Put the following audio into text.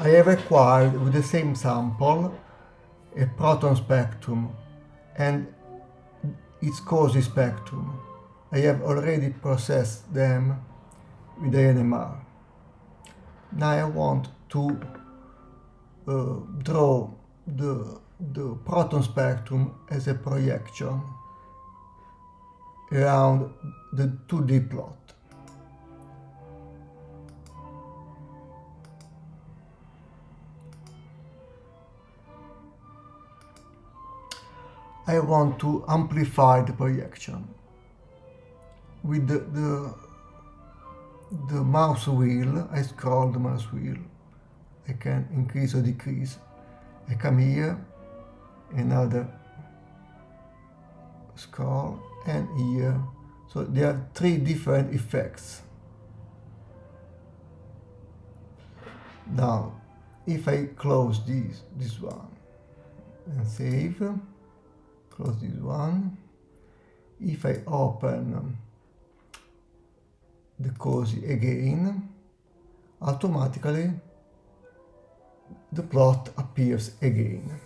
I have acquired with the same sample a proton spectrum and its Cauchy spectrum. I have already processed them with iNMR. Now I want to draw the proton spectrum as a projection around the 2D plot. I want to amplify the projection. With the mouse wheel, I scroll the mouse wheel. I can increase or decrease. I come here, another scroll, and here. So there are 3 different effects. Now, if I close this one and save, close this one. If I open the Cauchy again, automatically the plot appears again.